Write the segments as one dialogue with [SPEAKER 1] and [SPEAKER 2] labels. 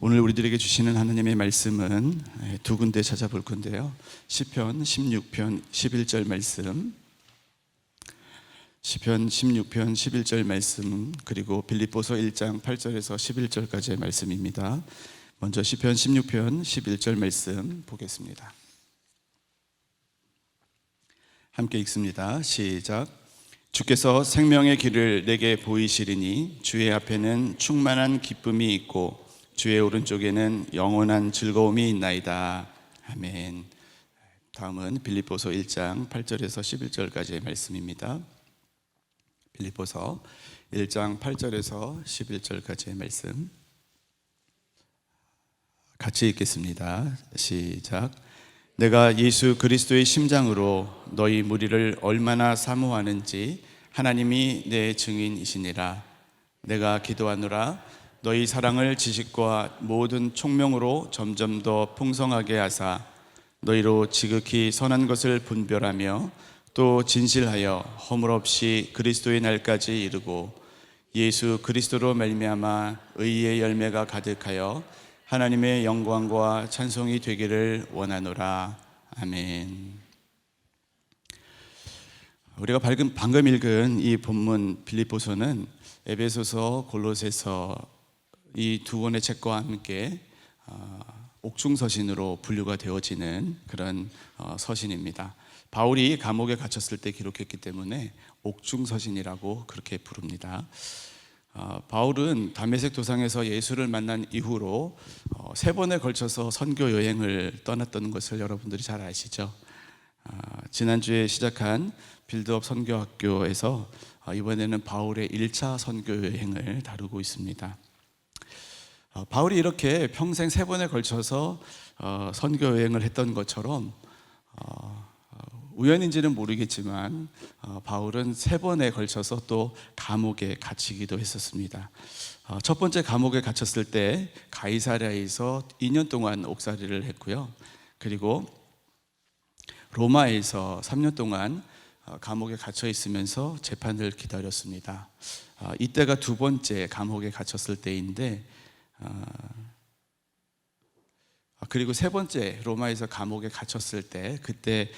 [SPEAKER 1] 오늘 우리들에게 주시는 하나님의 말씀은 두 군데 찾아볼 건데요. 시편 16편 11절 말씀, 시편 16편 11절 말씀, 그리고 빌립보서 1장 8절에서 11절까지의 말씀입니다. 먼저 시편 16편 11절 말씀 보겠습니다. 함께 읽습니다. 시작. 주께서 생명의 길을 내게 보이시리니 주의 앞에는 충만한 기쁨이 있고 주의 오른쪽에는 영원한 즐거움이 있나이다. 아멘. 다음은 빌립보서 1장 8절에서 11절까지의 말씀입니다. 빌립보서 1장 8절에서 11절까지의 말씀 같이 읽겠습니다. 시작. 내가 예수 그리스도의 심장으로 너희 무리를 얼마나 사모하는지 하나님이 내 증인이시니라. 내가 기도하노라. 너희 사랑을 지식과 모든 총명으로 점점 더 풍성하게 하사 너희로 지극히 선한 것을 분별하며 또 진실하여 허물 없이 그리스도의 날까지 이르고 예수 그리스도로 말미암아 의의 열매가 가득하여 하나님의 영광과 찬송이 되기를 원하노라. 아멘. 우리가 방금 읽은 이 본문 빌립보서는 에베소서, 골로새서 이 두 권의 책과 함께 옥중서신으로 분류가 되어지는 그런 서신입니다. 바울이 감옥에 갇혔을 때 기록했기 때문에 옥중서신이라고 그렇게 부릅니다. 바울은 다메섹 도상에서 예수를 만난 이후로 세 번에 걸쳐서 선교 여행을 떠났던 것을 여러분들이 잘 아시죠? 지난주에 시작한 빌드업 선교학교에서 이번에는 바울의 1차 선교 여행을 다루고 있습니다. 바울이 이렇게 평생 세 번에 걸쳐서 선교 여행을 했던 것처럼 우연인지는 모르겠지만 바울은 세 번에 걸쳐서 또 감옥에 갇히기도 했었습니다. 첫 번째 감옥에 갇혔을 때 가이사랴에서 2년 동안 옥살이를 했고요. 그리고 로마에서 3년 동안 감옥에 갇혀 있으면서 재판을 기다렸습니다. 이때가 두 번째 감옥에 갇혔을 때인데 그리고 세 번째 로마에서 감옥에 갇혔을 때 그때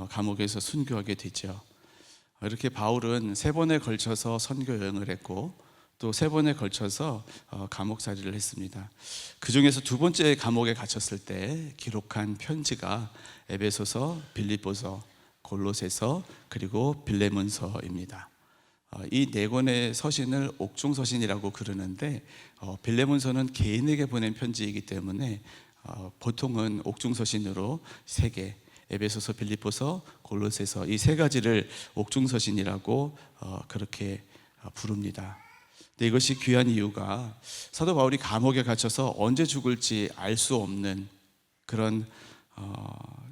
[SPEAKER 1] 감옥에서 순교하게 되죠. 이렇게 바울은 세 번에 걸쳐서 선교 여행을 했고 또 세 번에 걸쳐서 감옥살이를 했습니다. 그 중에서 두 번째 감옥에 갇혔을 때 기록한 편지가 에베소서, 빌립보서, 골로새서 그리고 빌레몬서입니다. 이 네 권의 서신을 옥중서신이라고 그러는데 빌레몬서는 개인에게 보낸 편지이기 때문에 보통은 옥중서신으로 세 개, 에베소서, 빌립보서, 골로새서 이 세 가지를 옥중서신이라고 그렇게 부릅니다. 근데 이것이 귀한 이유가 사도 바울이 감옥에 갇혀서 언제 죽을지 알 수 없는 그런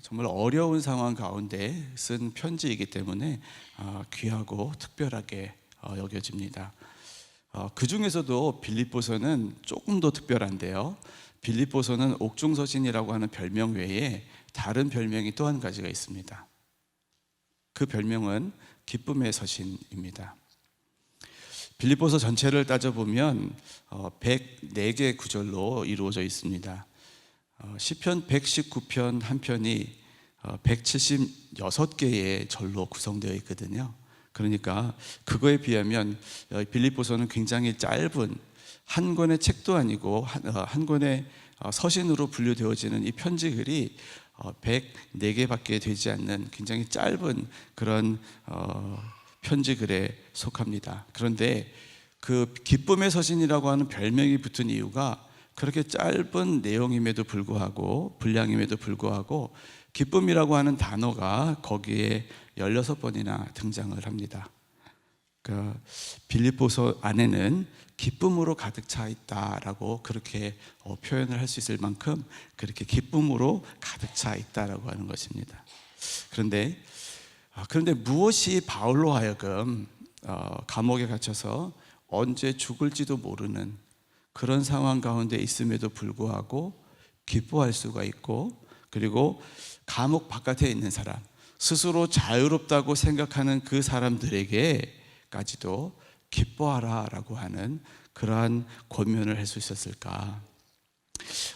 [SPEAKER 1] 정말 어려운 상황 가운데 쓴 편지이기 때문에 귀하고 특별하게 여겨집니다. 그 중에서도 빌립보서는 조금 더 특별한데요. 빌립보서는 옥중서신이라고 하는 별명 외에 다른 별명이 또 한 가지가 있습니다. 그 별명은 기쁨의 서신입니다. 빌립보서 전체를 따져보면 104개 구절로 이루어져 있습니다. 시편 119편 한 편이 176개의 절로 구성되어 있거든요. 그러니까 그거에 비하면 빌립보서는 굉장히 짧은 한 권의 책도 아니고 한 권의 서신으로 분류되어지는 이 편지글이 104개밖에 되지 않는 굉장히 짧은 그런 편지글에 속합니다. 그런데 그 기쁨의 서신이라고 하는 별명이 붙은 이유가 그렇게 짧은 내용임에도 불구하고 분량임에도 불구하고 기쁨이라고 하는 단어가 거기에 16번이나 등장을 합니다. 그러니까 빌립보서 안에는 기쁨으로 가득 차 있다라고 그렇게 표현을 할 수 있을 만큼 그렇게 기쁨으로 가득 차 있다라고 하는 것입니다. 그런데 무엇이 바울로 하여금 감옥에 갇혀서 언제 죽을지도 모르는 그런 상황 가운데 있음에도 불구하고 기뻐할 수가 있고 그리고 감옥 바깥에 있는 사람 스스로 자유롭다고 생각하는 그 사람들에게까지도 기뻐하라 라고 하는 그러한 권면을 할 수 있었을까?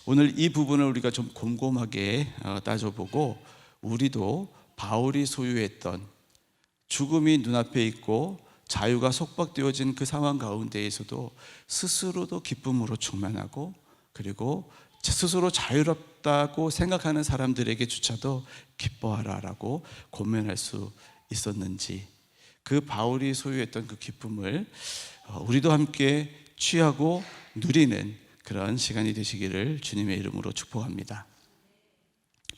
[SPEAKER 1] 오늘 이 부분을 우리가 좀 곰곰하게 따져보고 우리도 바울이 소유했던 죽음이 눈앞에 있고 자유가 속박되어진 그 상황 가운데에서도 스스로도 기쁨으로 충만하고 그리고 스스로 자유롭다고 생각하는 사람들에게조차도 기뻐하라라고 권면할 수 있었는지, 그 바울이 소유했던 그 기쁨을 우리도 함께 취하고 누리는 그런 시간이 되시기를 주님의 이름으로 축복합니다.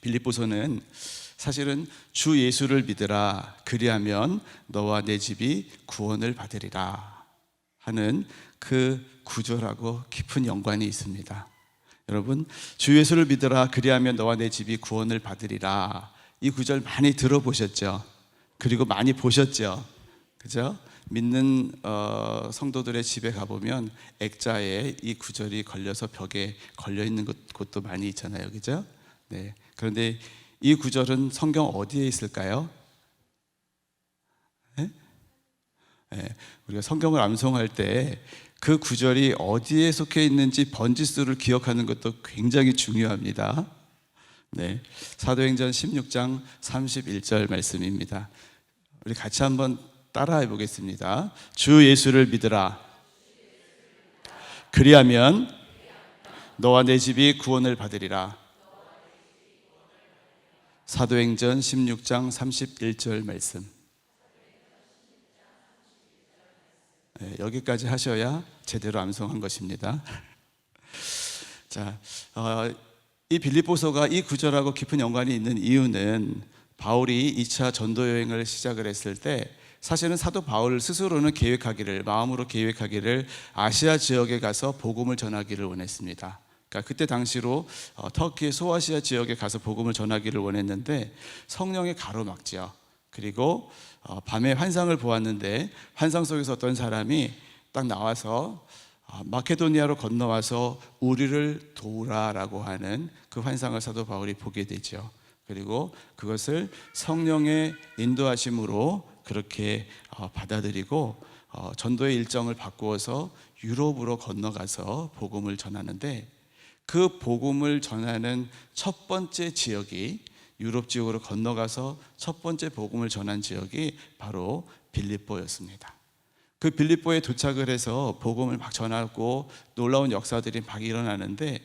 [SPEAKER 1] 빌립보서는 사실은 주 예수를 믿으라 그리하면 너와 내 집이 구원을 받으리라 하는 그 구절하고 깊은 연관이 있습니다. 여러분, 주 예수를 믿으라 그리하면 너와 내 집이 구원을 받으리라, 이 구절 많이 들어보셨죠? 그리고 많이 보셨죠? 그죠? 믿는 성도들의 집에 가보면 액자에 이 구절이 걸려서 벽에 걸려 있는 곳도 많이 있잖아요, 그죠? 네. 그런데 이 구절은 성경 어디에 있을까요? 네? 네. 우리가 성경을 암송할 때 그 구절이 어디에 속해 있는지 번지수를 기억하는 것도 굉장히 중요합니다. 네. 사도행전 16장 31절 말씀입니다. 우리 같이 한번 따라해 보겠습니다. 주 예수를 믿으라. 그리하면 너와 내 집이 구원을 받으리라. 사도행전 16장 31절 말씀. 네, 여기까지 하셔야 제대로 암송한 것입니다. 자, 이 빌립보서가 이 구절하고 깊은 연관이 있는 이유는 바울이 2차 전도 여행을 시작을 했을 때 사실은 사도 바울 스스로는 마음으로 계획하기를 아시아 지역에 가서 복음을 전하기를 원했습니다. 그러니까 그때 당시로 터키의 소아시아 지역에 가서 복음을 전하기를 원했는데 성령이 가로막지요. 그리고 밤에 환상을 보았는데 환상 속에서 어떤 사람이 딱 나와서 마케도니아로 건너와서 우리를 도우라라고 하는 그 환상을 사도 바울이 보게 되죠. 그리고 그것을 성령의 인도하심으로 그렇게 받아들이고 전도의 일정을 바꾸어서 유럽으로 건너가서 복음을 전하는데, 그 복음을 전하는 첫 번째 지역이, 유럽 지역으로 건너가서 첫 번째 복음을 전한 지역이 바로 빌립보였습니다. 그 빌립보에 도착을 해서 복음을 막 전하고 놀라운 역사들이 막 일어나는데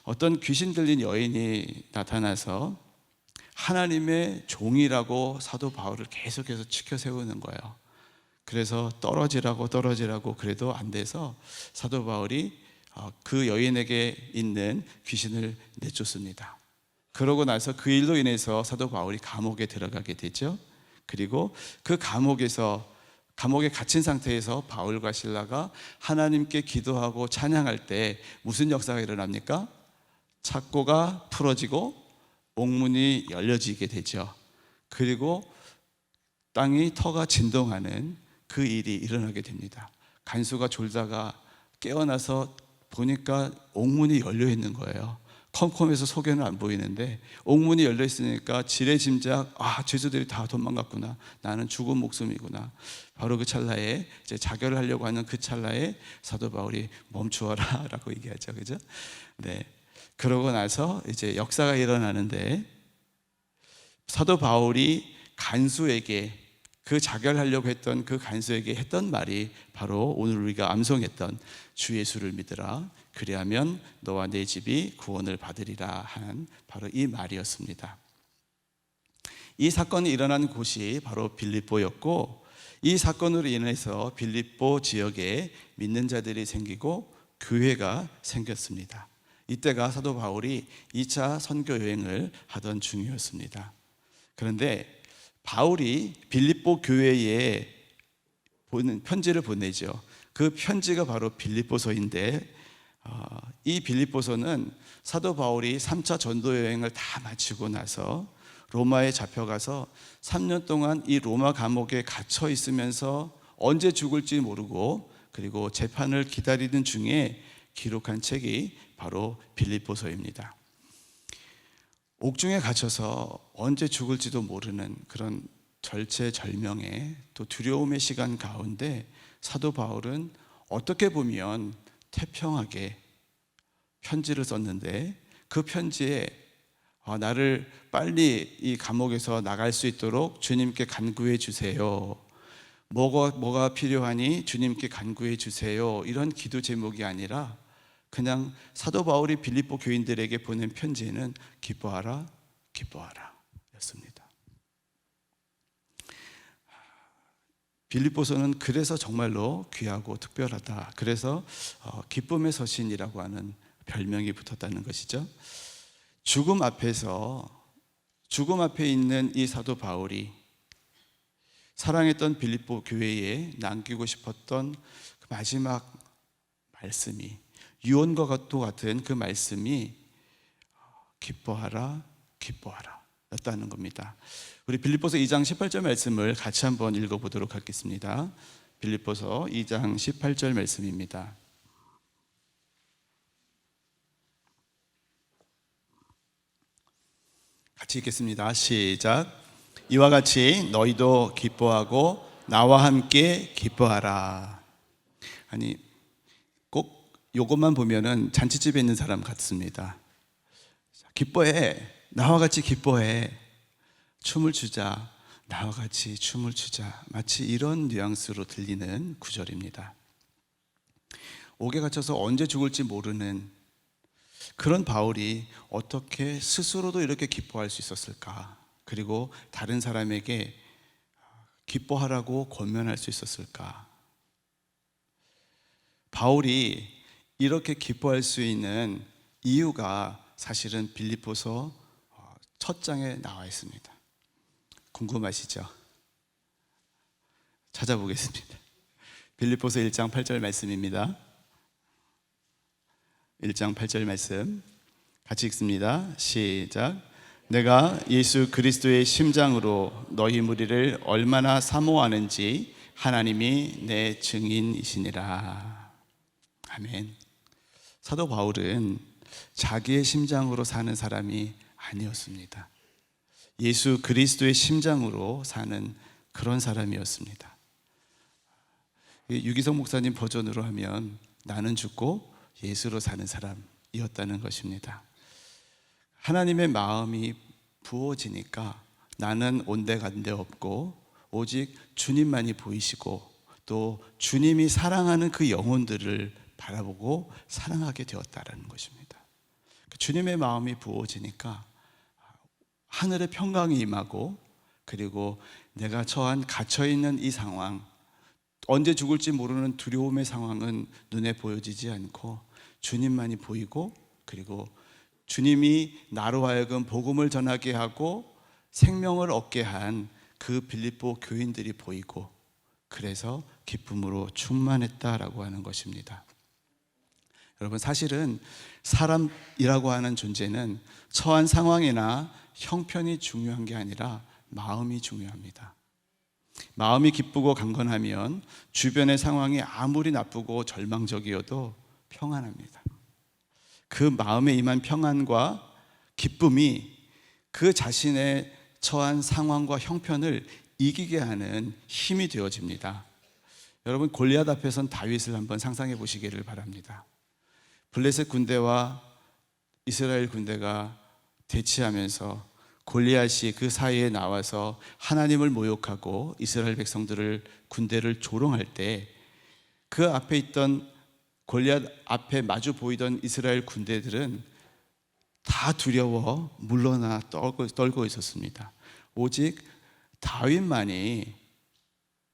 [SPEAKER 1] 어떤 귀신 들린 여인이 나타나서 하나님의 종이라고 사도 바울을 계속해서 치켜 세우는 거예요. 그래서 떨어지라고 그래도 안 돼서 사도 바울이 그 여인에게 있는 귀신을 내쫓습니다. 그러고 나서 그 일로 인해서 사도 바울이 감옥에 들어가게 되죠. 그리고 그 감옥에 갇힌 상태에서 바울과 실라가 하나님께 기도하고 찬양할 때 무슨 역사가 일어납니까? 착고가 풀어지고 옥문이 열려지게 되죠. 그리고 땅이 터가 진동하는 그 일이 일어나게 됩니다. 간수가 졸다가 깨어나서 보니까 옥문이 열려 있는 거예요. 컴컴해서 속에는 안 보이는데 옥문이 열려 있으니까 지레짐작, 죄수들이 다 도망갔구나, 나는 죽은 목숨이구나. 바로 그 찰나에 이제 자결을 하려고 하는 그 찰나에 사도 바울이 멈추어라 라고 얘기하죠, 그죠? 네. 그러고 나서 이제 역사가 일어나는데 사도 바울이 간수에게, 그 자결하려고 했던 그 간수에게 했던 말이 바로 오늘 우리가 암송했던 주 예수를 믿으라 그리하면 너와 내 집이 구원을 받으리라 하는 바로 이 말이었습니다. 이 사건이 일어난 곳이 바로 빌립보였고, 이 사건으로 인해서 빌립보 지역에 믿는 자들이 생기고 교회가 생겼습니다. 이때가 사도 바울이 2차 선교 여행을 하던 중이었습니다. 그런데 바울이 빌립보 교회에 편지를 보내죠. 그 편지가 바로 빌립보서인데 이 빌립보서는 사도 바울이 3차 전도 여행을 다 마치고 나서 로마에 잡혀가서 3년 동안 이 로마 감옥에 갇혀 있으면서 언제 죽을지 모르고 그리고 재판을 기다리는 중에 기록한 책이 바로 빌립보서입니다. 옥중에 갇혀서 언제 죽을지도 모르는 그런 절체절명의 또 두려움의 시간 가운데 사도 바울은 어떻게 보면 태평하게 편지를 썼는데 그 편지에 나를 빨리 이 감옥에서 나갈 수 있도록 주님께 간구해 주세요. 뭐가 필요하니 주님께 간구해 주세요. 이런 기도 제목이 아니라 그냥 사도 바울이 빌립보 교인들에게 보낸 편지에는 기뻐하라, 기뻐하라 였습니다. 빌립보서는 그래서 정말로 귀하고 특별하다. 그래서 기쁨의 서신이라고 하는 별명이 붙었다는 것이죠. 죽음 앞에 있는 이 사도 바울이 사랑했던 빌립보 교회에 남기고 싶었던 그 마지막 말씀이, 유언과 같은 그 말씀이 기뻐하라, 기뻐하라 였다는 겁니다. 우리 빌립보서 2장 18절 말씀을 같이 한번 읽어보도록 하겠습니다. 빌립보서 2장 18절 말씀입니다. 같이 읽겠습니다. 시작. 이와 같이 너희도 기뻐하고 나와 함께 기뻐하라. 아니, 꼭 요것만 보면은 잔치집에 있는 사람 같습니다. 기뻐해. 나와 같이 기뻐해. 춤을 추자. 나와 같이 춤을 추자. 마치 이런 뉘앙스로 들리는 구절입니다. 옥에 갇혀서 언제 죽을지 모르는 그런 바울이 어떻게 스스로도 이렇게 기뻐할 수 있었을까? 그리고 다른 사람에게 기뻐하라고 권면할 수 있었을까? 바울이 이렇게 기뻐할 수 있는 이유가 사실은 빌립보서 첫 장에 나와 있습니다. 궁금하시죠? 찾아보겠습니다. 빌립보서 1장 8절 말씀입니다. 1장 8절 말씀 같이 읽습니다. 시작. 내가 예수 그리스도의 심장으로 너희 무리를 얼마나 사모하는지 하나님이 내 증인이시니라. 아멘. 사도 바울은 자기의 심장으로 사는 사람이 아니었습니다. 예수 그리스도의 심장으로 사는 그런 사람이었습니다. 유기성 목사님 버전으로 하면 나는 죽고 예수로 사는 사람이었다는 것입니다. 하나님의 마음이 부어지니까 나는 온데간데 없고 오직 주님만이 보이시고 또 주님이 사랑하는 그 영혼들을 바라보고 사랑하게 되었다는 것입니다. 주님의 마음이 부어지니까 하늘의 평강이 임하고 그리고 내가 갇혀있는 이 상황, 언제 죽을지 모르는 두려움의 상황은 눈에 보여지지 않고 주님만이 보이고 그리고 주님이 나로 하여금 복음을 전하게 하고 생명을 얻게 한 그 빌립보 교인들이 보이고 그래서 기쁨으로 충만했다라고 하는 것입니다. 여러분, 사실은 사람이라고 하는 존재는 처한 상황이나 형편이 중요한 게 아니라 마음이 중요합니다. 마음이 기쁘고 강건하면 주변의 상황이 아무리 나쁘고 절망적이어도 평안합니다. 그 마음에 임한 평안과 기쁨이 그 자신의 처한 상황과 형편을 이기게 하는 힘이 되어집니다. 여러분, 골리앗 앞에선 다윗을 한번 상상해 보시기를 바랍니다. 블레셋 군대와 이스라엘 군대가 대치하면서 골리앗이 그 사이에 나와서 하나님을 모욕하고 이스라엘 백성들을 군대를 조롱할 때 그 앞에 있던 골리앗 앞에 마주 보이던 이스라엘 군대들은 다 두려워 물러나 떨고 있었습니다. 오직 다윗만이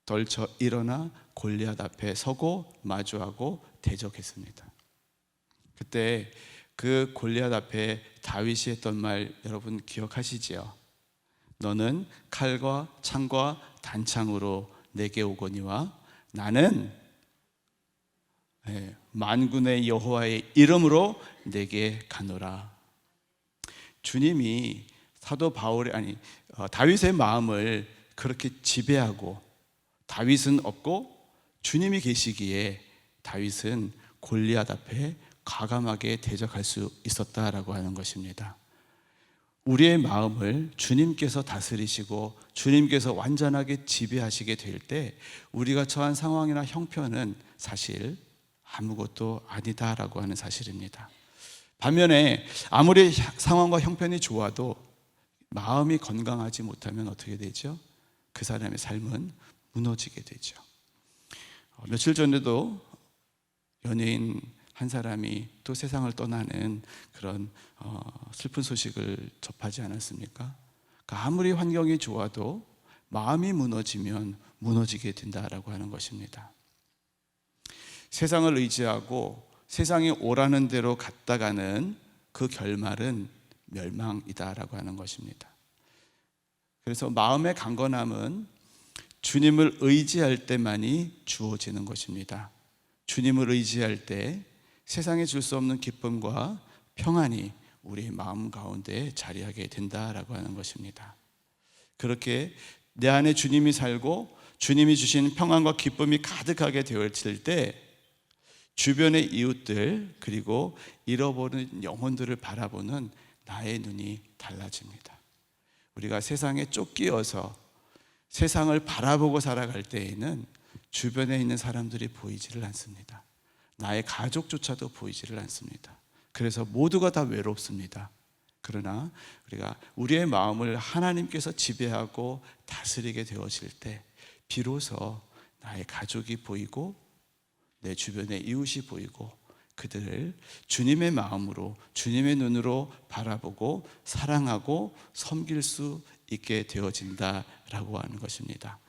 [SPEAKER 1] 덜쳐 일어나 골리앗 앞에 서고 마주하고 대적했습니다. 그때 그 골리앗 앞에 다윗이 했던 말 여러분 기억하시지요? 너는 칼과 창과 단창으로 내게 오거니와 나는 만군의 여호와의 이름으로 내게 가노라. 주님이 사도 다윗의 마음을 그렇게 지배하고 다윗은 없고 주님이 계시기에 다윗은 골리앗 앞에 과감하게 대적할 수 있었다라고 하는 것입니다. 우리의 마음을 주님께서 다스리시고 주님께서 완전하게 지배하시게 될 때 우리가 처한 상황이나 형편은 사실 아무것도 아니다라고 하는 사실입니다. 반면에 아무리 상황과 형편이 좋아도 마음이 건강하지 못하면 어떻게 되죠? 그 사람의 삶은 무너지게 되죠. 며칠 전에도 연예인 한 사람이 또 세상을 떠나는 그런 슬픈 소식을 접하지 않았습니까? 그러니까 아무리 환경이 좋아도 마음이 무너지면 무너지게 된다라고 하는 것입니다. 세상을 의지하고 세상이 오라는 대로 갔다가는 그 결말은 멸망이다라고 하는 것입니다. 그래서 마음의 강건함은 주님을 의지할 때만이 주어지는 것입니다. 주님을 의지할 때 세상에 줄 수 없는 기쁨과 평안이 우리 마음 가운데 자리하게 된다라고 하는 것입니다. 그렇게 내 안에 주님이 살고 주님이 주신 평안과 기쁨이 가득하게 되어질 때 주변의 이웃들 그리고 잃어버린 영혼들을 바라보는 나의 눈이 달라집니다. 우리가 세상에 쫓기어서 세상을 바라보고 살아갈 때에는 주변에 있는 사람들이 보이지를 않습니다. 나의 가족조차도 보이지를 않습니다. 그래서 모두가 다 외롭습니다. 그러나 우리가 우리의 마음을 하나님께서 지배하고 다스리게 되어질 때 비로소 나의 가족이 보이고 내 주변의 이웃이 보이고 그들을 주님의 마음으로 주님의 눈으로 바라보고 사랑하고 섬길 수 있게 되어진다라고 하는 것입니다.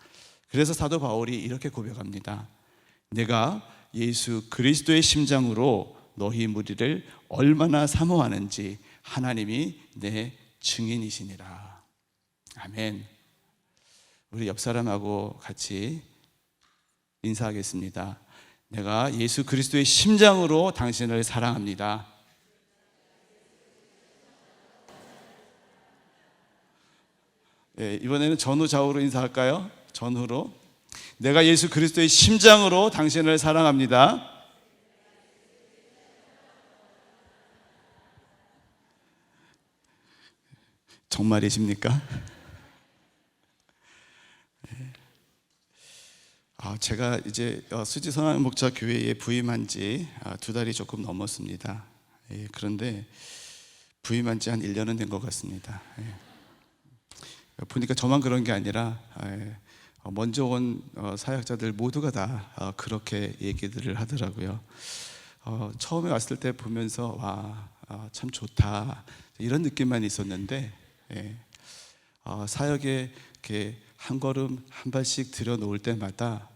[SPEAKER 1] 그래서 사도 바울이 이렇게 고백합니다. 내가 예수 그리스도의 심장으로 너희 무리를 얼마나 사모하는지 하나님이 내 증인이시니라. 아멘. 우리 옆 사람하고 같이 인사하겠습니다. 내가 예수 그리스도의 심장으로 당신을 사랑합니다. 네, 이번에는 전후 좌우로 인사할까요? 전후로. 내가 예수 그리스도의 심장으로 당신을 사랑합니다. 정말이십니까? 제가 이제 수지 선한 목자 교회에 부임한 지 2달이 조금 넘었습니다. 그런데 부임한 지 한 1년은 된 것 같습니다. 보니까 저만 그런 게 아니라 먼저 온 사역자들 모두가 다 그렇게 얘기들을 하더라고요. 처음에 왔을 때 보면서 와, 참 좋다 이런 느낌만 있었는데 사역에 이렇게 한 걸음 한 발씩 들여놓을 때마다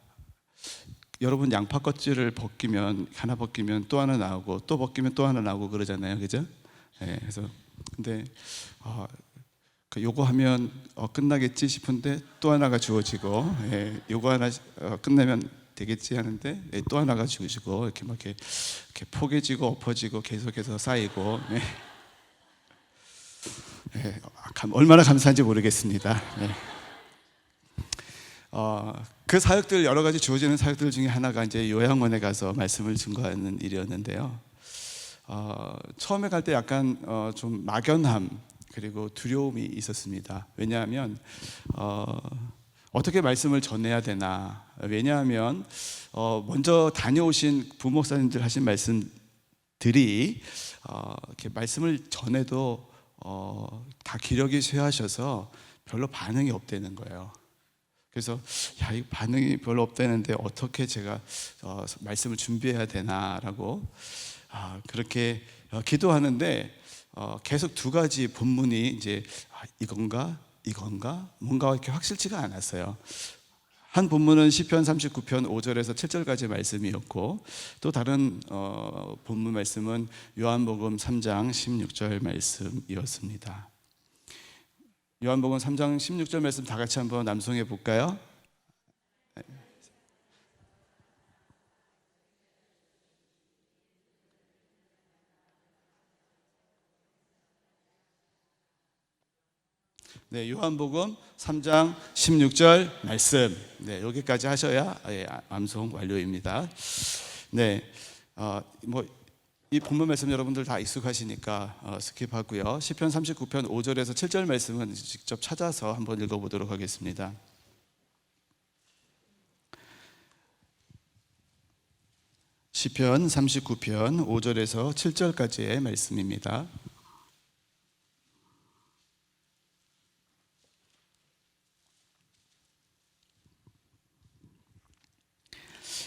[SPEAKER 1] 여러분 양파 껍질을 벗기면 하나 벗기면 또 하나 나오고 또 벗기면 또 하나 나오고 그러잖아요, 그죠? 그래서 근데 요거 하면 끝나겠지 싶은데 또 하나가 주어지고 요거 하나 끝내면 되겠지 하는데 또 하나가 주어지고 이렇게 막 이렇게 포개지고 엎어지고 계속해서 쌓이고 얼마나 감사한지 모르겠습니다. 그 사역들 여러 가지 주어지는 사역들 중에 하나가 이제 요양원에 가서 말씀을 증거하는 일이었는데요. 처음에 갈 때 약간 좀 막연함 그리고 두려움이 있었습니다. 왜냐하면 어떻게 말씀을 전해야 되나. 왜냐하면 먼저 다녀오신 부목사님들 하신 말씀들이 이렇게 말씀을 전해도 다 기력이 쇠하셔서 별로 반응이 없다는 거예요. 그래서 이 반응이 별로 없다는데 어떻게 제가 말씀을 준비해야 되나라고 그렇게 기도하는데 계속 두 가지 본문이 이제 이건가 뭔가 이렇게 확실치가 않았어요. 한 본문은 시편 39편 5절에서 7절까지 말씀이었고 또 다른 본문 말씀은 요한복음 3장 16절 말씀이었습니다. 요한복음 3장 16절 말씀 다 같이 한번 낭송해 볼까요? 네, 요한복음 3장 16절 말씀. 네, 여기까지 하셔야 암송 완료입니다. 네, 이 본문 말씀 여러분들 다 익숙하시니까 스킵하고요. 시편 39편 5절에서 7절 말씀은 직접 찾아서 한번 읽어보도록 하겠습니다. 시편 39편 5절에서 7절까지의 말씀입니다.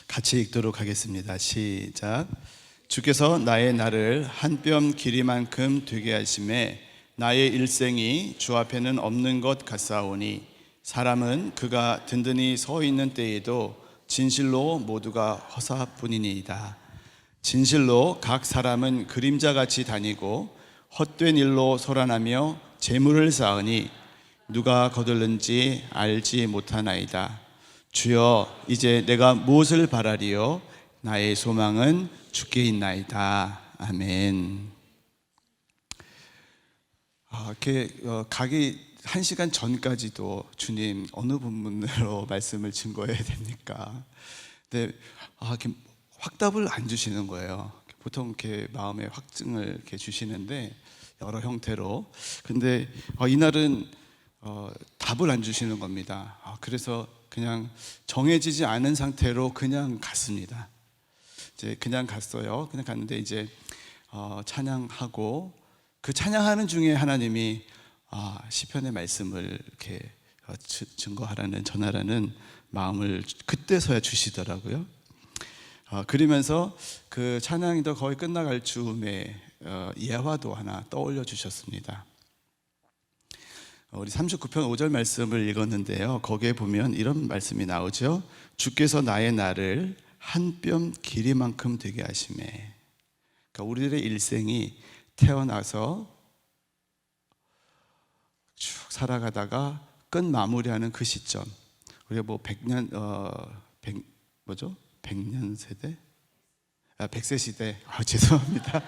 [SPEAKER 1] 같이 읽도록 하겠습니다. 시작. 주께서 나의 날을 한 뼘 길이만큼 되게 하심에 나의 일생이 주 앞에는 없는 것 같사오니 사람은 그가 든든히 서 있는 때에도 진실로 모두가 허사뿐이니이다. 진실로 각 사람은 그림자같이 다니고 헛된 일로 소란하며 재물을 쌓으니 누가 거둘는지 알지 못하나이다. 주여, 이제 내가 무엇을 바라리요? 나의 소망은 주께 있나이다. 아멘. 이렇게 가기 1시간 전까지도 주님 어느 부분으로 말씀을 증거해야 됩니까? 근데 이렇게 확답을 안 주시는 거예요. 보통 이렇게 마음의 확증을 이렇게 주시는데 여러 형태로. 근데 이날은 답을 안 주시는 겁니다. 그래서 그냥 정해지지 않은 상태로 그냥 갔습니다. 이제 그냥 갔어요. 그냥 갔는데 이제 찬양하고 그 찬양하는 중에 하나님이 시편의 말씀을 이렇게 증거하라는, 전하라는 마음을 그때서야 주시더라고요. 그러면서 그 찬양이 더 거의 끝나갈 즈음에 예화도 하나 떠올려 주셨습니다. 우리 39편 5절 말씀을 읽었는데요, 거기에 보면 이런 말씀이 나오죠. 주께서 나의 날을 한 뼘 길이만큼 되게 하시매. 그러니까 우리들의 일생이 태어나서 쭉 살아가다가 끝 마무리하는 그 시점, 우리가 뭐 100년 뭐죠? 100년 세대? 100세 시대. 죄송합니다.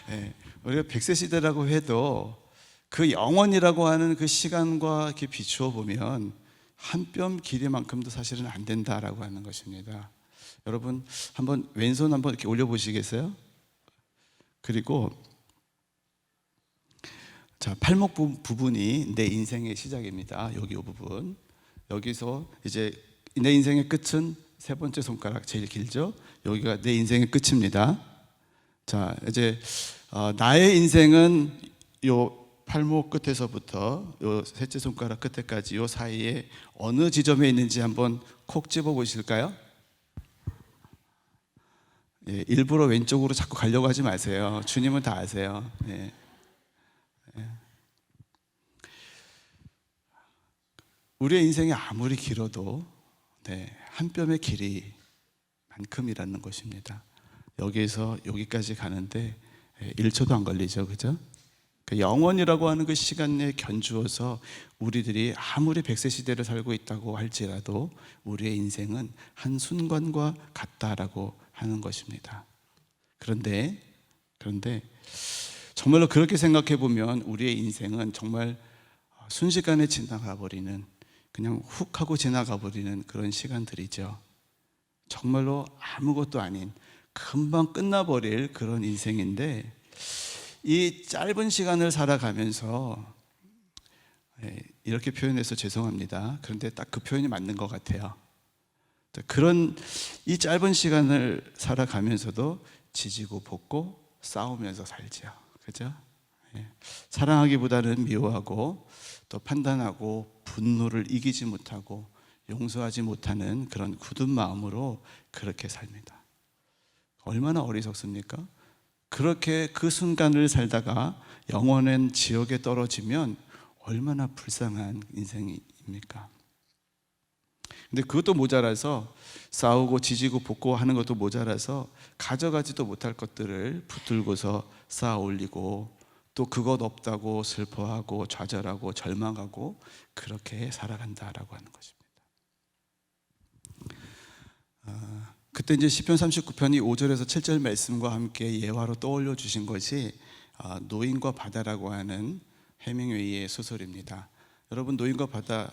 [SPEAKER 1] 네, 우리가 100세 시대라고 해도 그 영원이라고 하는 그 시간과 이렇게 비추어 보면 한 뼘 길이만큼도 사실은 안 된다라고 하는 것입니다. 여러분 한번 왼손 한번 이렇게 올려 보시겠어요? 그리고 자, 팔목 부분이 내 인생의 시작입니다. 여기 이 부분. 여기서 이제 내 인생의 끝은 세 번째 손가락 제일 길죠? 여기가 내 인생의 끝입니다. 자, 이제 나의 인생은 요 팔목 끝에서부터 요 셋째 손가락 끝에까지 요 사이에 어느 지점에 있는지 한번 콕 집어 보실까요? 예, 일부러 왼쪽으로 자꾸 가려고 하지 마세요. 주님은 다 아세요. 예. 우리의 인생이 아무리 길어도 한 뼘의 길이만큼이라는 것입니다. 여기에서 여기까지 가는데 1초도 안 걸리죠, 그죠? 영원이라고 하는 그 시간에 견주어서 우리들이 아무리 100세 시대를 살고 있다고 할지라도 우리의 인생은 한 순간과 같다라고 하는 것입니다. 그런데 정말로 그렇게 생각해 보면 우리의 인생은 정말 순식간에 지나가 버리는, 그냥 훅 하고 지나가 버리는 그런 시간들이죠. 정말로 아무것도 아닌 금방 끝나버릴 그런 인생인데, 이 짧은 시간을 살아가면서 이렇게 표현해서 죄송합니다. 그런데 딱 그 표현이 맞는 것 같아요. 그런 이 짧은 시간을 살아가면서도 지지고 볶고 싸우면서 살죠. 그죠? 사랑하기보다는 미워하고 또 판단하고 분노를 이기지 못하고 용서하지 못하는 그런 굳은 마음으로 그렇게 삽니다. 얼마나 어리석습니까? 그렇게 그 순간을 살다가 영원한 지옥에 떨어지면 얼마나 불쌍한 인생입니까? 근데 그것도 모자라서 싸우고 지지고 볶고 하는 것도 모자라서 가져가지도 못할 것들을 붙들고서 쌓아 올리고 또 그것 없다고 슬퍼하고 좌절하고 절망하고 그렇게 살아간다라고 하는 것입니다. 그때 이제 시편 39편이 5절에서 7절 말씀과 함께 예화로 떠올려 주신 것이 노인과 바다라고 하는 해밍웨이의 소설입니다. 여러분 노인과 바다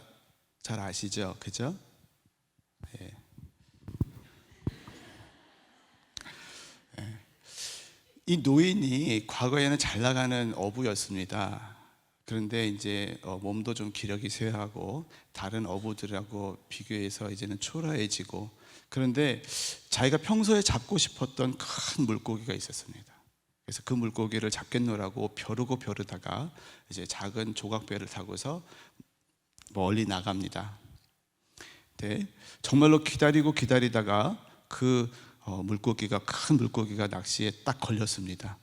[SPEAKER 1] 잘 아시죠? 그죠? 네. 이 노인이 과거에는 잘 나가는 어부였습니다. 그런데 이제 몸도 좀 기력이 쇠하고 다른 어부들하고 비교해서 이제는 초라해지고 그런데 자기가 평소에 잡고 싶었던 큰 물고기가 있었습니다. 그래서 그 물고기를 잡겠노라고 벼르다가 이제 작은 조각배를 타고서 멀리 나갑니다. 네, 정말로 기다리다가 그 큰 물고기가 낚시에 딱 걸렸습니다.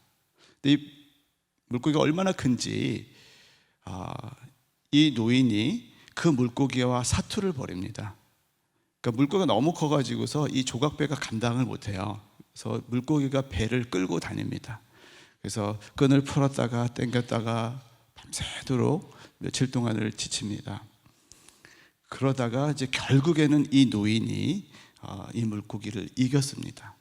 [SPEAKER 1] 근데 이 물고기가 얼마나 큰지 이 노인이 그 물고기와 사투를 벌입니다. 그러니까 물고기가 너무 커가지고서 이 조각배가 감당을 못해요. 그래서 물고기가 배를 끌고 다닙니다. 그래서 끈을 풀었다가 당겼다가 밤새도록 며칠 동안을 지칩니다. 그러다가 이제 결국에는 이 노인이 이 물고기를 이겼습니다.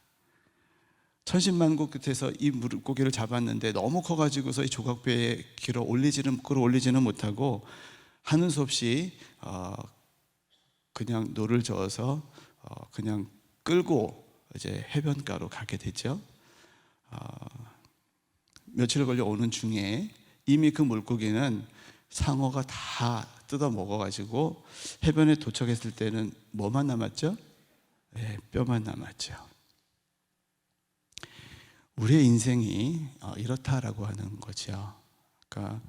[SPEAKER 1] 천신만고 끝에서 이 물고기를 잡았는데 너무 커가지고서 이 조각배에 끌어올리지는 못하고 하는 수 없이 그냥 노를 저어서 그냥 끌고 이제 해변가로 가게 되죠. 며칠 걸려 오는 중에 이미 그 물고기는 상어가 다 뜯어 먹어가지고 해변에 도착했을 때는 뭐만 남았죠? 네, 뼈만 남았죠. 우리의 인생이 이렇다라고 하는 거죠. 그러니까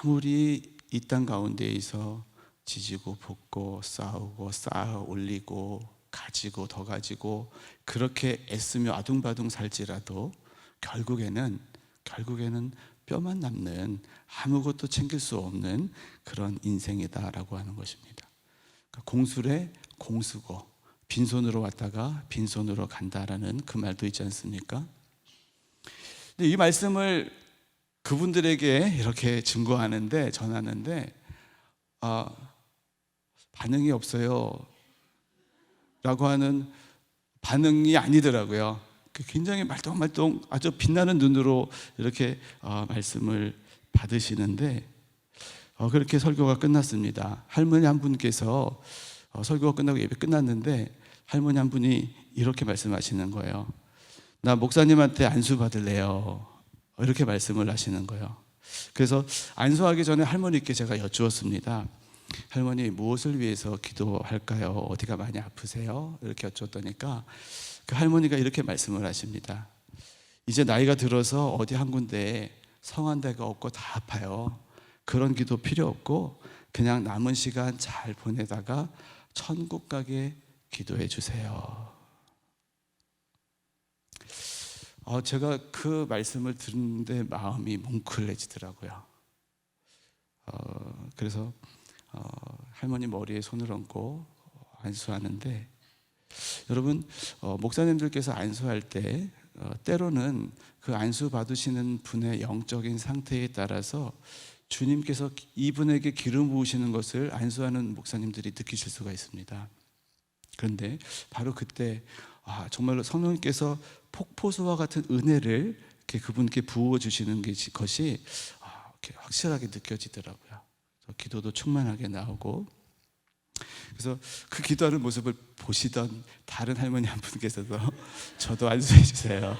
[SPEAKER 1] 아무리 이 땅 가운데에서 지지고 볶고 싸우고 쌓아 올리고 가지고 더 가지고 그렇게 애쓰며 아둥바둥 살지라도 결국에는 뼈만 남는 아무것도 챙길 수 없는 그런 인생이다라고 하는 것입니다. 그러니까 공술에 공수고 빈손으로 왔다가 빈손으로 간다라는 그 말도 있지 않습니까? 근데 이 말씀을 그분들에게 이렇게 증거하는데 전하는데 반응이 없어요 라고 하는 반응이 아니더라고요. 굉장히 말똥말똥 아주 빛나는 눈으로 이렇게 말씀을 받으시는데 그렇게 설교가 끝났습니다. 할머니 한 분께서 설교가 끝나고 예배 끝났는데 할머니 한 분이 이렇게 말씀하시는 거예요. 나 목사님한테 안수 받을래요. 이렇게 말씀을 하시는 거예요. 그래서 안수하기 전에 할머니께 제가 여쭈었습니다. 할머니 무엇을 위해서 기도할까요? 어디가 많이 아프세요? 이렇게 여쭈었더니까 그 할머니가 이렇게 말씀을 하십니다. 이제 나이가 들어서 어디 한 군데 성한 데가 없고 다 아파요. 그런 기도 필요 없고 그냥 남은 시간 잘 보내다가 천국 가게 기도해 주세요. 제가 그 말씀을 듣는데 마음이 뭉클해지더라고요. 그래서 할머니 머리에 손을 얹고 안수하는데 여러분 목사님들께서 안수할 때 때로는 그 안수 받으시는 분의 영적인 상태에 따라서 주님께서 이분에게 기름 부으시는 것을 안수하는 목사님들이 느끼실 수가 있습니다. 그런데 바로 그때 정말로 성령님께서 폭포수와 같은 은혜를 이렇게 그분께 부어주시는 것이 이렇게 확실하게 느껴지더라고요. 기도도 충만하게 나오고 그래서 그 기도하는 모습을 보시던 다른 할머니 한 분께서도 저도 안수해 주세요.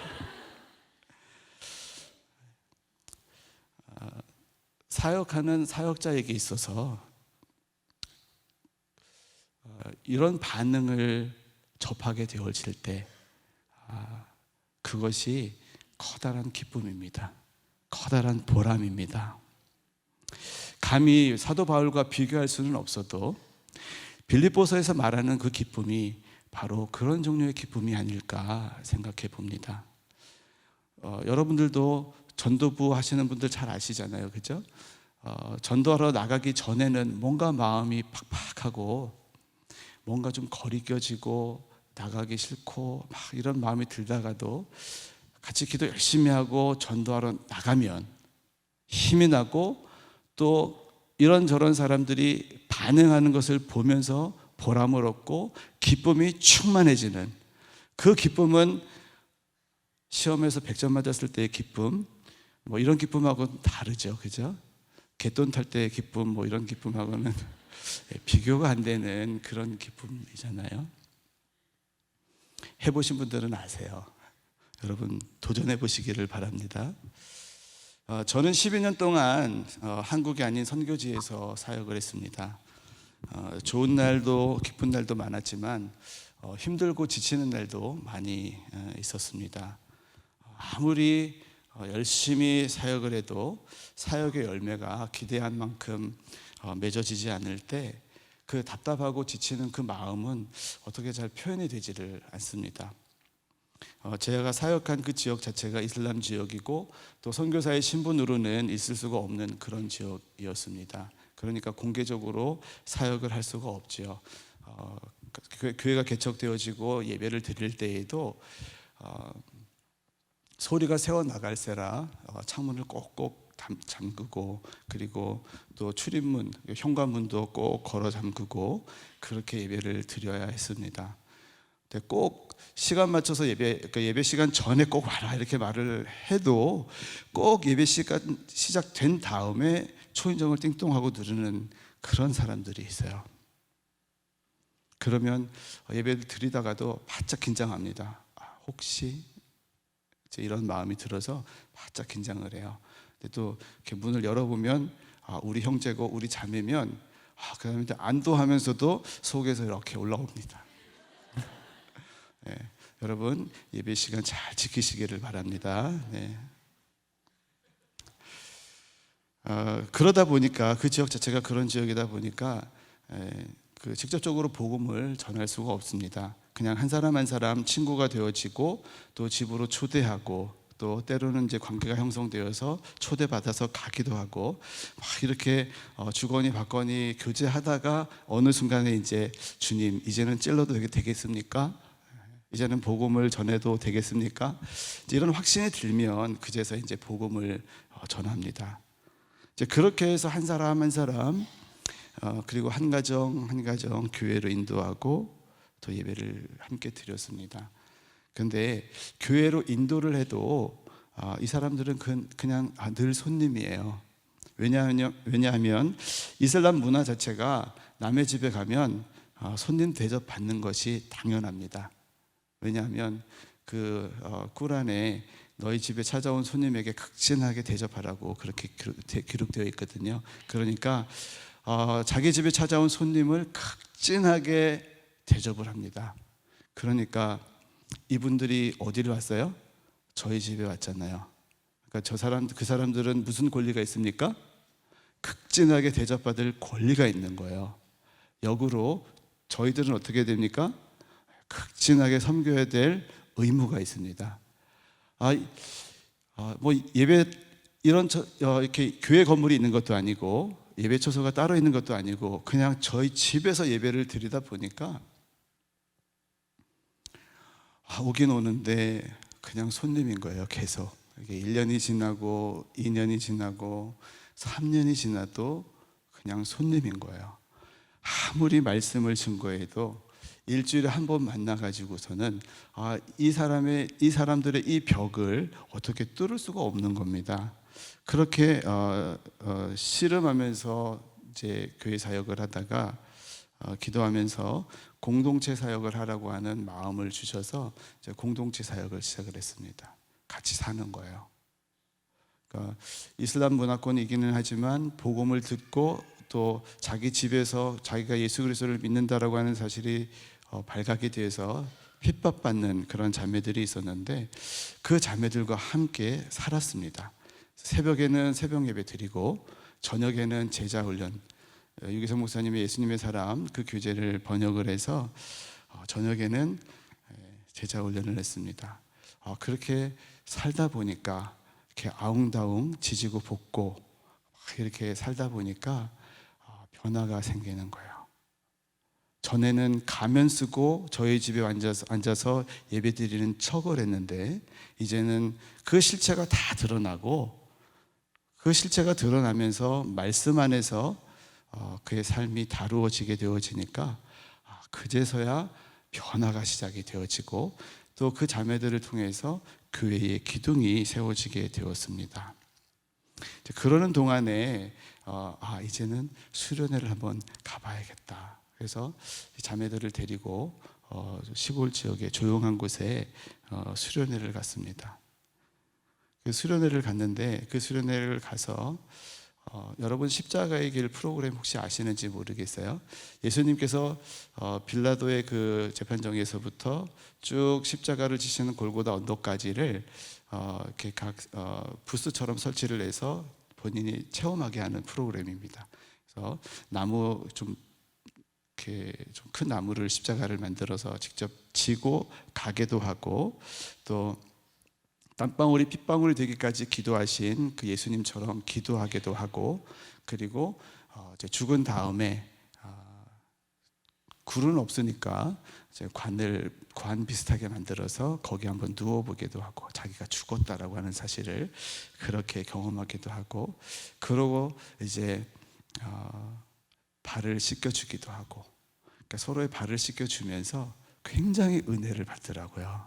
[SPEAKER 1] 사역하는 사역자에게 있어서 이런 반응을 접하게 되어질 때 그것이 커다란 기쁨입니다. 커다란 보람입니다. 감히 사도 바울과 비교할 수는 없어도 빌립보서에서 말하는 그 기쁨이 바로 그런 종류의 기쁨이 아닐까 생각해 봅니다. 여러분들도 전도부 하시는 분들 잘 아시잖아요, 그죠? 전도하러 나가기 전에는 뭔가 마음이 팍팍하고 뭔가 좀 거리껴지고 나가기 싫고 막 이런 마음이 들다가도 같이 기도 열심히 하고 전도하러 나가면 힘이 나고 또 이런저런 사람들이 반응하는 것을 보면서 보람을 얻고 기쁨이 충만해지는 그 기쁨은 시험에서 100점 맞았을 때의 기쁨 뭐 이런 기쁨하고는 다르죠, 그죠? 갯돈 탈 때의 기쁨 뭐 이런 기쁨하고는 비교가 안 되는 그런 기쁨이잖아요. 해보신 분들은 아세요. 여러분 도전해 보시기를 바랍니다. 저는 12년 동안 한국이 아닌 선교지에서 사역을 했습니다. 좋은 날도 기쁜 날도 많았지만 힘들고 지치는 날도 많이 있었습니다. 아무리 열심히 사역을 해도 사역의 열매가 기대한 만큼 맺어지지 않을 때 그 답답하고 지치는 그 마음은 어떻게 잘 표현이 되지를 않습니다. 제가 사역한 그 지역 자체가 이슬람 지역이고 또 선교사의 신분으로는 있을 수가 없는 그런 지역이었습니다. 그러니까 공개적으로 사역을 할 수가 없지요. 교회가 개척되어지고 예배를 드릴 때에도 소리가 새어 나갈세라 창문을 꼭꼭 잠그고, 그리고 또 출입문, 현관문도 꼭 걸어 잠그고 그렇게 예배를 드려야 했습니다. 꼭 시간 맞춰서 예배 시간 전에 꼭 와라 이렇게 말을 해도 꼭 예배 시간 시작된 다음에 초인종을 띵동하고 누르는 그런 사람들이 있어요. 그러면 예배를 드리다가도 바짝 긴장합니다. 혹시 이런 마음이 들어서 바짝 긴장을 해요. 근데 또 이렇게 문을 열어보면 우리 형제고 우리 자매면 그다음에 안도하면서도 속에서 이렇게 올라옵니다. 네, 여러분 예배 시간 잘 지키시기를 바랍니다. 네. 그러다 보니까 그 지역 자체가 그런 지역이다 보니까 직접적으로 복음을 전할 수가 없습니다. 그냥 한 사람 한 사람 친구가 되어지고 또 집으로 초대하고 또 때로는 이제 관계가 형성되어서 초대받아서 가기도 하고 막 이렇게 주거니 받거니 교제하다가 어느 순간에 이제 주님 이제는 찔러도 되겠습니까? 이제는 복음을 전해도 되겠습니까? 이제 이런 확신이 들면 그제서 이제 복음을 전합니다. 이제 그렇게 해서 한 사람 한 사람 그리고 한 가정 한 가정 교회로 인도하고 또 예배를 함께 드렸습니다. 그런데 교회로 인도를 해도 이 사람들은 그냥 늘 손님이에요. 왜냐하면 이슬람 문화 자체가 남의 집에 가면 손님 대접 받는 것이 당연합니다. 왜냐하면 그 꾸란에 너희 집에 찾아온 손님에게 극진하게 대접하라고 그렇게 기록되어 있거든요. 그러니까 자기 집에 찾아온 손님을 극진하게 대접을 합니다. 그러니까 이분들이 어디를 왔어요? 저희 집에 왔잖아요. 그러니까 그 사람들은 무슨 권리가 있습니까? 극진하게 대접받을 권리가 있는 거예요. 역으로 저희들은 어떻게 됩니까? 극진하게 섬겨야 될 의무가 있습니다. 뭐 예배 이렇게 교회 건물이 있는 것도 아니고 예배 처소가 따로 있는 것도 아니고 그냥 저희 집에서 예배를 드리다 보니까 오긴 오는데 그냥 손님인 거예요. 계속 이게 1년이 지나고 2년이 지나고 3년이 지나도 그냥 손님인 거예요. 아무리 말씀을 증거해도 일주일에 한 번 만나가지고서는 이 사람들의 이 벽을 어떻게 뚫을 수가 없는 겁니다. 그렇게 씨름하면서 이제 교회 사역을 하다가 기도하면서 공동체 사역을 하라고 하는 마음을 주셔서 이제 공동체 사역을 시작을 했습니다. 같이 사는 거예요. 그러니까 이슬람 문화권이기는 하지만 복음을 듣고 또 자기 집에서 자기가 예수 그리스도를 믿는다라고 하는 사실이 발각이 돼서 핍박받는 그런 자매들이 있었는데 그 자매들과 함께 살았습니다. 새벽에는 새벽 예배 드리고 저녁에는 제자 훈련, 유기성 목사님의 예수님의 사람 그 교재를 번역을 해서 저녁에는 제자 훈련을 했습니다. 그렇게 살다 보니까 이렇게 아웅다웅 지지고 볶고 이렇게 살다 보니까 변화가 생기는 거예요. 전에는 가면 쓰고 저희 집에 앉아서 예배 드리는 척을 했는데 이제는 그 실체가 다 드러나고 그 실체가 드러나면서 말씀 안에서 그의 삶이 다루어지게 되어지니까 그제서야 변화가 시작이 되어지고 또 그 자매들을 통해서 교회의 기둥이 세워지게 되었습니다. 그러는 동안에 이제는 수련회를 한번 가봐야겠다. 그래서 자매들을 데리고 시골 지역의 조용한 곳에 수련회를 갔습니다. 그 수련회를 갔는데 그 수련회를 가서 여러분 십자가의 길 프로그램 혹시 아시는지 모르겠어요. 예수님께서 빌라도의 그 재판정에서부터 쭉 십자가를 지시는 골고다 언덕까지를 이렇게 각 부스처럼 설치를 해서 본인이 체험하게 하는 프로그램입니다. 그래서 나무 좀 이렇게 좀 큰 나무를 십자가를 만들어서 직접 지고 가게도 하고, 또 땀방울이 핏방울이 되기까지 기도하신 그 예수님처럼 기도하게도 하고, 그리고 이제 죽은 다음에 굴은 없으니까 이제 관 비슷하게 만들어서 거기 한번 누워보기도 하고, 자기가 죽었다라고 하는 사실을 그렇게 경험하기도 하고, 그러고 이제 발을 씻겨주기도 하고, 그러니까 서로의 발을 씻겨주면서 굉장히 은혜를 받더라고요.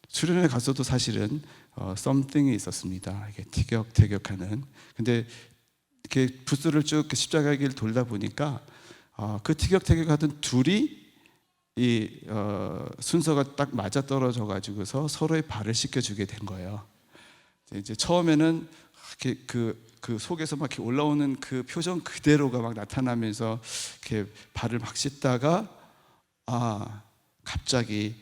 [SPEAKER 1] 수련회 갔어도 사실은 썸띵이 있었습니다. 이게 티격태격하는. 근데 이렇게 부스를 쭉 십자가의 길 돌다 보니까 그 티격태격하던 둘이 이 순서가 딱 맞아 떨어져 가지고서 서로의 발을 씻겨주게 된 거예요. 이제 처음에는 이렇게 그 속에서 막 이렇게 올라오는 그 표정 그대로가 막 나타나면서 이렇게 발을 막 씻다가 갑자기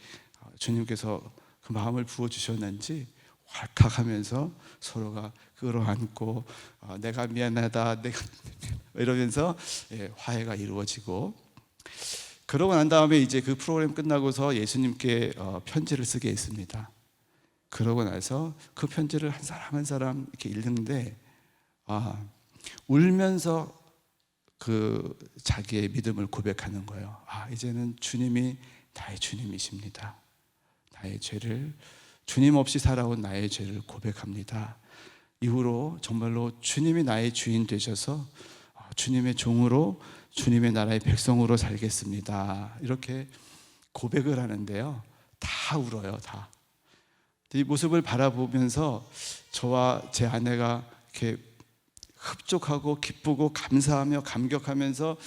[SPEAKER 1] 주님께서 그 마음을 부어주셨는지 왈칵하면서 서로가 끌어안고 내가 미안하다, 내가 이러면서 화해가 이루어지고, 그러고 난 다음에 이제 그 프로그램 끝나고서 예수님께 편지를 쓰게 했습니다. 그러고 나서 그 편지를 한 사람 한 사람 이렇게 읽는데 울면서 그 자기의 믿음을 고백하는 거예요. 이제는 주님이 나의 주님이십니다. 나의 죄를, 주님 없이 살아온 나의 죄를 고백합니다. 이후로 정말로 주님이 나의 주인 되셔서 주님의 종으로 주님의 나라의 백성으로 살겠습니다. 이렇게 고백을 하는데요, 다 울어요. 다. 이 모습을 바라보면서 저와 제 아내가 이렇게 흡족하고 기쁘고 감사하며 감격하면서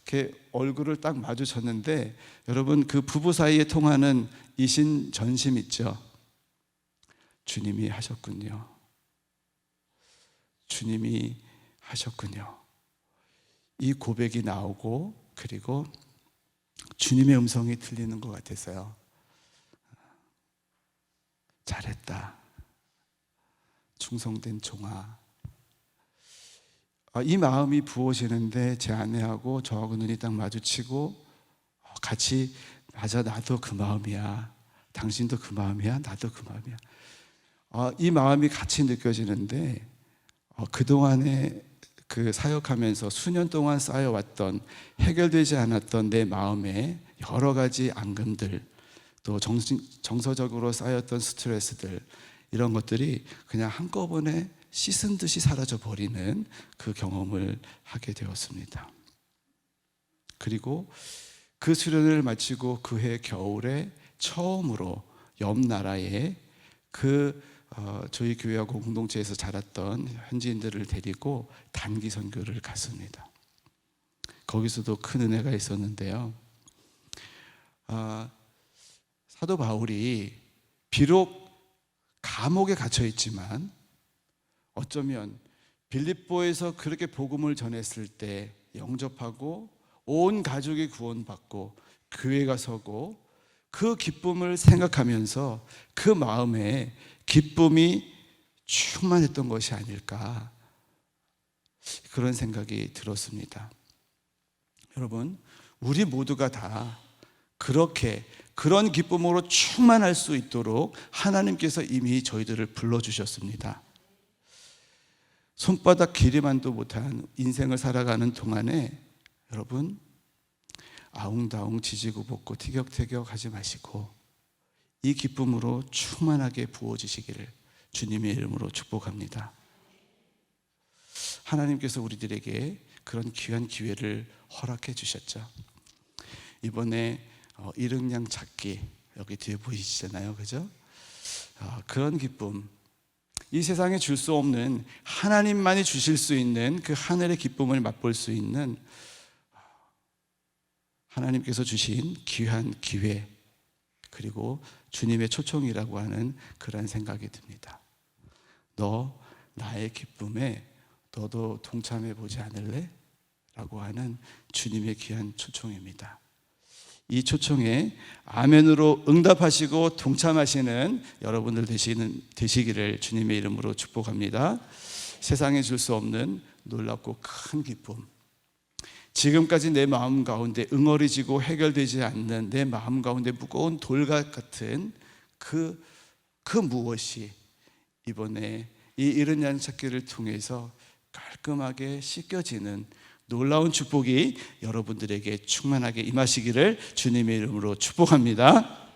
[SPEAKER 1] 이렇게 얼굴을 딱 마주쳤는데, 여러분 그 부부 사이에 통하는 이신전심 있죠? 주님이 하셨군요. 주님이 하셨군요. 이 고백이 나오고, 그리고 주님의 음성이 들리는 것 같았어요. 잘했다, 충성된 종아. 이 마음이 부어지는데 제 아내하고 저하고 눈이 딱 마주치고 같이, 맞아, 나도 그 마음이야, 당신도 그 마음이야, 나도 그 마음이야. 이 마음이 같이 느껴지는데 그동안에 그 사역하면서 수년 동안 쌓여왔던, 해결되지 않았던 내 마음의 여러 가지 앙금들, 또 정서적으로 쌓였던 스트레스들, 이런 것들이 그냥 한꺼번에 씻은 듯이 사라져 버리는 그 경험을 하게 되었습니다. 그리고 그 수련을 마치고 그해 겨울에 처음으로 옆 나라에 저희 교회하고 공동체에서 자랐던 현지인들을 데리고 단기 선교를 갔습니다. 거기서도 큰 은혜가 있었는데요. 사도 바울이 비록 감옥에 갇혀 있지만 어쩌면 빌립보에서 그렇게 복음을 전했을 때 영접하고 온 가족이 구원받고 교회가 서고, 그 기쁨을 생각하면서 그 마음에 기쁨이 충만했던 것이 아닐까, 그런 생각이 들었습니다. 여러분, 우리 모두가 다 그런 기쁨으로 충만할 수 있도록 하나님께서 이미 저희들을 불러주셨습니다. 손바닥 길이만도 못한 인생을 살아가는 동안에 여러분, 아웅다웅 지지고 볶고 티격태격 하지 마시고 이 기쁨으로 충만하게 부어지시기를 주님의 이름으로 축복합니다. 하나님께서 우리들에게 그런 귀한 기회를 허락해 주셨죠. 이번에 잃은 양 찾기, 여기 뒤에 보이시잖아요, 그죠? 그런 기쁨, 이 세상에 줄 수 없는, 하나님만이 주실 수 있는 그 하늘의 기쁨을 맛볼 수 있는 하나님께서 주신 귀한 기회, 그리고 주님의 초청이라고 하는 그런 생각이 듭니다. 너 나의 기쁨에 너도 동참해 보지 않을래? 라고 하는 주님의 귀한 초청입니다. 이 초청에 아멘으로 응답하시고 동참하시는 여러분들 되시기를 주님의 이름으로 축복합니다. 세상에 줄 수 없는 놀랍고 큰 기쁨, 지금까지 내 마음 가운데 응어리지고 해결되지 않는 내 마음 가운데 무거운 돌과 같은 그 무엇이 이번에 이 이른 양찾기를 통해서 깔끔하게 씻겨지는 놀라운 축복이 여러분들에게 충만하게 임하시기를 주님의 이름으로 축복합니다.